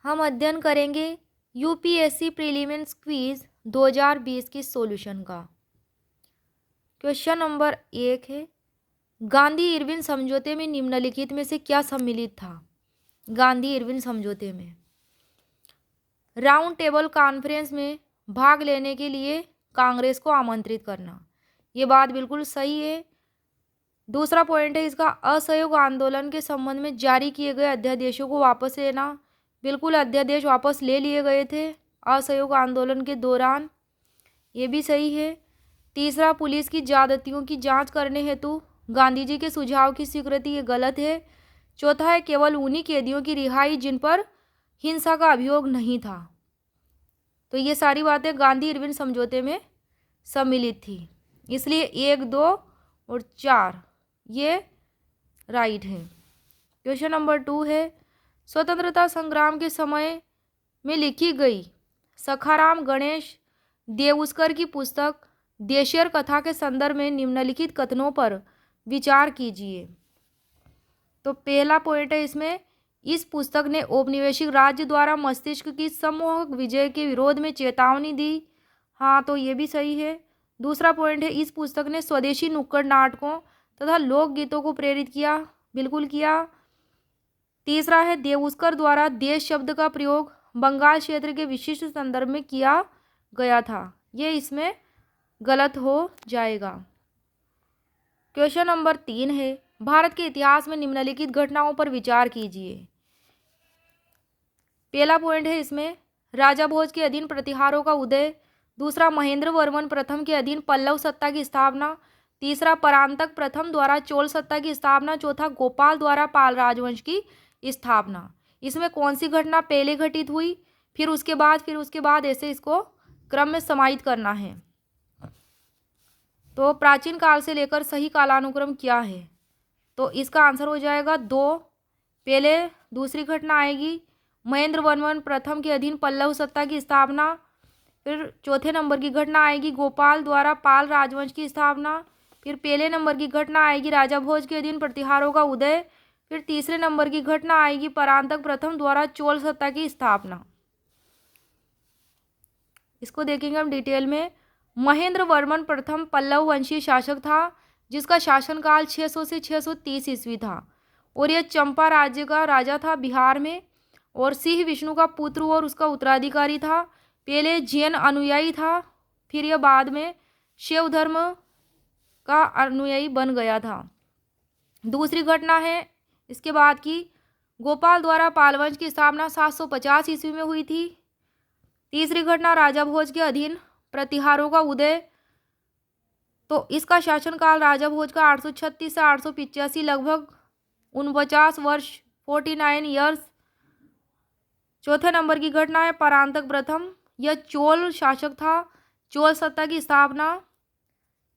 हम अध्ययन करेंगे यूपीएससी प्रीलिम्स क्विज 2020 की सॉल्यूशन का। क्वेश्चन नंबर 1 है, गांधी इरविन समझौते में निम्नलिखित में से क्या सम्मिलित था। गांधी इरविन समझौते में राउंड टेबल कॉन्फ्रेंस में भाग लेने के लिए कांग्रेस को आमंत्रित करना, ये बात बिल्कुल सही है। दूसरा पॉइंट है इसका, असहयोग आंदोलन के संबंध में जारी किए गए अध्यादेशों को वापस लेना, बिल्कुल अध्यादेश वापस ले लिए गए थे असहयोग आंदोलन के दौरान, ये भी सही है। तीसरा, पुलिस की ज्यादतियों की जांच करने हेतु गांधी जी के सुझाव की स्वीकृति, ये गलत है। चौथा है, केवल उन्हीं कैदियों की रिहाई जिन पर हिंसा का अभियोग नहीं था। तो ये सारी बातें गांधी इरविन समझौते में सम्मिलित थी, इसलिए 1, 2 और 4 ये राइट है। क्वेश्चन नंबर 2 है, स्वतंत्रता संग्राम के समय में लिखी गई सखाराम गणेश देउस्कर की पुस्तक देशियर कथा के संदर्भ में निम्नलिखित कथनों पर विचार कीजिए। तो पहला पॉइंट है इसमें, इस पुस्तक ने औपनिवेशिक राज्य द्वारा मस्तिष्क की सम्मोहक विजय के विरोध में चेतावनी दी, हाँ तो ये भी सही है। दूसरा पॉइंट है, इस पुस्तक ने स्वदेशी नुक्कड़ नाटकों तथा लोकगीतों को प्रेरित किया, बिल्कुल किया। तीसरा है, देउस्कर द्वारा देश शब्द का प्रयोग बंगाल क्षेत्र के विशिष्ट संदर्भ में किया गया था, ये इसमें गलत हो जाएगा। क्वेश्चन नंबर 3 है, भारत के इतिहास में निम्नलिखित घटनाओं पर विचार कीजिए। पहला पॉइंट है इसमें, राजा भोज के अधीन प्रतिहारों का उदय। दूसरा, महेंद्र वर्मन प्रथम के अधीन पल्लव सत्ता की स्थापना। तीसरा, परांतक प्रथम द्वारा चोल सत्ता की स्थापना। चौथा, गोपाल द्वारा पाल राजवंश की स्थापना। इसमें कौन सी घटना पहले घटित हुई, फिर उसके बाद ऐसे इसको क्रम में समाहित करना है। तो प्राचीन काल से लेकर सही कालानुक्रम क्या है, तो इसका आंसर हो जाएगा 2। पहले दूसरी घटना आएगी महेंद्र वर्मन प्रथम के अधीन पल्लव सत्ता की स्थापना। फिर चौथे नंबर की घटना आएगी गोपाल द्वारा पाल राजवंश की स्थापना। फिर पहले नंबर की घटना आएगी राजा भोज के अधीन प्रतिहारों का उदय। फिर तीसरे नंबर की घटना आएगी परांतक प्रथम द्वारा चोल सत्ता की स्थापना। इसको देखेंगे हम डिटेल में। महेंद्र वर्मन प्रथम पल्लव वंशीय शासक था, जिसका शासनकाल 600 से 630 ईस्वी था, और यह चंपा राज्य का राजा था बिहार में, और सिंह विष्णु का पुत्र और उसका उत्तराधिकारी था। पहले जैन अनुयायी था, फिर यह बाद में शैव धर्म का अनुयायी बन गया था। दूसरी घटना है इसके बाद की, गोपाल द्वारा पालवंश की स्थापना 750 ईस्वी में हुई थी। तीसरी घटना राजा भोज के अधीन प्रतिहारों का उदय, तो इसका शासनकाल राजा भोज का 836 से 885 लगभग 49 वर्ष 49 ईयर्स। चौथे नंबर की घटना है परांतक प्रथम, यह चोल शासक था, चोल सत्ता की स्थापना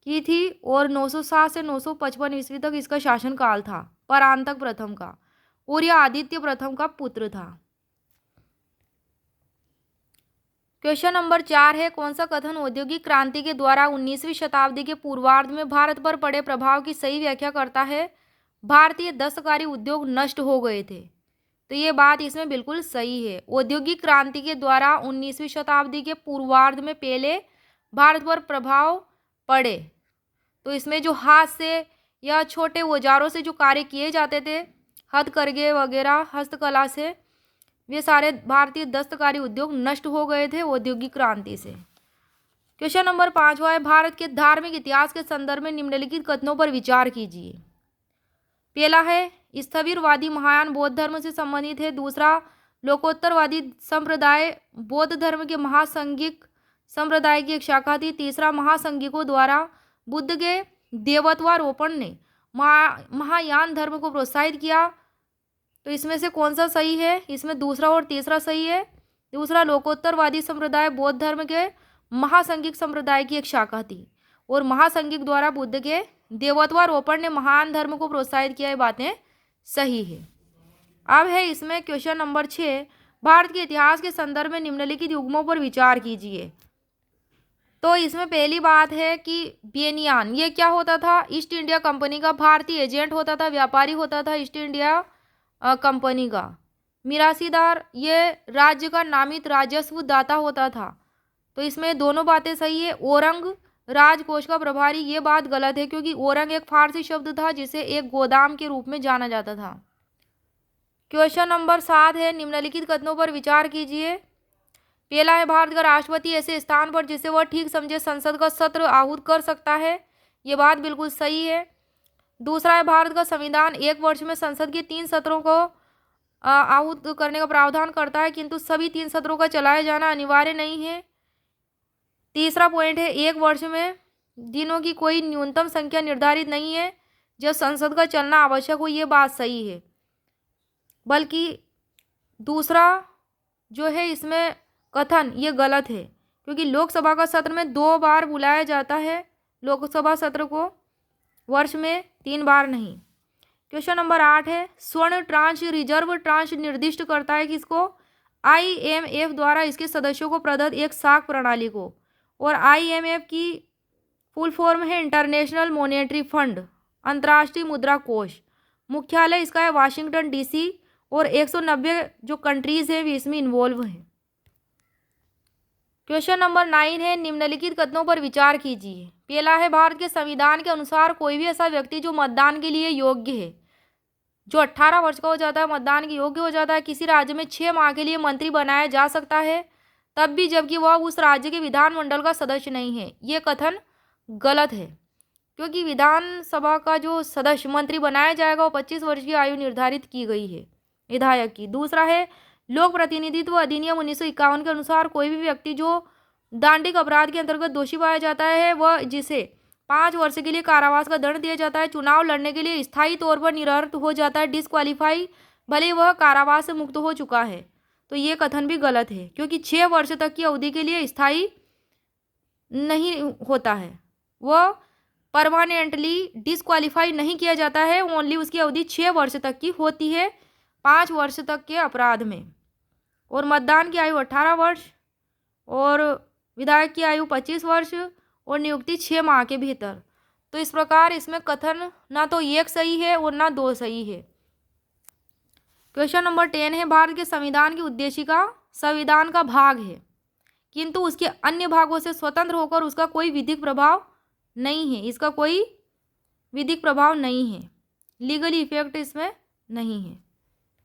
की थी, और 907 से 955 ईस्वी तक इसका शासनकाल था परांतक प्रथम का, और यह आदित्य प्रथम का पुत्र था। क्वेश्चन नंबर 4 है, कौन सा कथन औद्योगिक क्रांति के द्वारा 19वीं शताब्दी के पूर्वार्ध में भारत पर पड़े प्रभाव की सही व्याख्या करता है। भारतीय दस्तकारी उद्योग नष्ट हो गए थे, तो ये बात इसमें बिल्कुल सही है। औद्योगिक क्रांति के द्वारा 19वीं शताब्दी के पूर्वार्ध में पहले भारत पर प्रभाव पड़े, तो इसमें जो हाथ से या छोटे औजारों से जो कार्य किए जाते थे, हथकरघे वगैरह हस्तकला से, वे सारे भारतीय दस्तकारी उद्योग नष्ट हो गए थे औद्योगिक क्रांति से। क्वेश्चन नंबर 5 है, भारत के धार्मिक इतिहास के संदर्भ में निम्नलिखित कथनों पर विचार कीजिए। पहला है, स्थविरवादी महायान बौद्ध धर्म से संबंधित है। दूसरा, लोकोत्तरवादी संप्रदाय बौद्ध धर्म के महासंघिक संप्रदाय की एक शाखा थी। तीसरा, महासंघिकों द्वारा बुद्ध के देवत्वारोपण ने महायान धर्म को प्रोत्साहित किया, तो इसमें से कौन सा सही है, इसमें दूसरा और तीसरा सही है। दूसरा, लोकोत्तरवादी संप्रदाय बौद्ध धर्म के महासंघिक संप्रदाय की एक शाखा थी, और महासंघिक द्वारा बुद्ध के देवत्वारोपण ने महान धर्म को प्रोत्साहित किया, ये बातें सही है। अब है इसमें क्वेश्चन नंबर 6, भारत के इतिहास के संदर्भ में निम्नलिखित युग्मों पर विचार कीजिए। तो इसमें पहली बात है कि बेनियान, ये क्या होता था, ईस्ट इंडिया कंपनी का भारतीय एजेंट होता था, व्यापारी होता था ईस्ट इंडिया कंपनी का। मिरासीदार ये राज्य का नामित राजस्व दाता होता था। तो इसमें दोनों बातें सही है। औरंग राजकोष का प्रभारी, ये बात गलत है क्योंकि औरंग एक फारसी शब्द था जिसे एक गोदाम के रूप में जाना जाता था। क्वेश्चन नंबर 7 है, निम्नलिखित कथनों पर विचार कीजिए। पहला है, भारत का राष्ट्रपति ऐसे स्थान पर जिसे वह ठीक समझे संसद का सत्र आहूत कर सकता है। ये बात बिल्कुल सही है। दूसरा है, भारत का संविधान एक वर्ष में संसद के 3 सत्रों को आहूत करने का प्रावधान करता है, किंतु सभी 3 सत्रों का चलाया जाना अनिवार्य नहीं है। तीसरा पॉइंट है, एक वर्ष में दिनों की कोई न्यूनतम संख्या निर्धारित नहीं है जब संसद का चलना आवश्यक हो। ये बात सही है, बल्कि दूसरा जो है इसमें कथन ये गलत है क्योंकि लोकसभा का सत्र में 2 बार बुलाया जाता है, लोकसभा सत्र को वर्ष में 3 बार नहीं। क्वेश्चन नंबर 8 है, स्वर्ण ट्रांच रिजर्व ट्रांच निर्दिष्ट करता है किसको? IMF द्वारा इसके सदस्यों को प्रदत्त एक साख प्रणाली को। और IMF की फुल फॉर्म है इंटरनेशनल मॉनेटरी फंड, अंतर्राष्ट्रीय मुद्रा कोष। मुख्यालय इसका है वाशिंगटन DC और 190 जो कंट्रीज हैं वे इसमें इन्वॉल्व हैं। क्वेश्चन नंबर 9 है, निम्नलिखित कथनों पर विचार कीजिए। पहला है, भारत के संविधान के अनुसार कोई भी ऐसा व्यक्ति जो मतदान के लिए योग्य है, जो 18 वर्ष का हो जाता है, मतदान के योग्य हो जाता है, किसी राज्य में 6 माह के लिए मंत्री बनाया जा सकता है, तब भी जबकि वह उस राज्य के विधानमंडल का सदस्य नहीं है। ये कथन गलत है क्योंकि विधानसभा का जो सदस्य मंत्री बनाया जाएगा वो 25 वर्ष की आयु निर्धारित की गई है विधायक की। दूसरा है, लोक प्रतिनिधित्व अधिनियम 1951 के अनुसार कोई भी व्यक्ति जो दांडिक अपराध के अंतर्गत दोषी पाया जाता है वह जिसे 5 वर्ष के लिए कारावास का दंड दिया जाता है, चुनाव लड़ने के लिए स्थायी तौर पर निरर्थ हो जाता है, डिस्क्वालीफाई, भले वह कारावास से मुक्त हो चुका है। तो ये कथन भी गलत है क्योंकि 6 वर्ष तक की अवधि के लिए स्थायी नहीं होता है, वह परमानेंटली डिस्क्वालीफाई नहीं किया जाता है, ओनली उसकी अवधि 6 वर्ष तक की होती है 5 वर्ष तक के अपराध में। और मतदान की आयु 18 वर्ष और विधायक की आयु 25 वर्ष और नियुक्ति 6 माह के भीतर। तो इस प्रकार इसमें कथन ना तो एक सही है और ना 2 सही है। क्वेश्चन नंबर 10 है, भारत के संविधान की उद्देशिका संविधान का भाग है किंतु उसके अन्य भागों से स्वतंत्र होकर उसका कोई विधिक प्रभाव नहीं है, इसका कोई विधिक प्रभाव नहीं है, लीगली इफेक्ट इसमें नहीं है।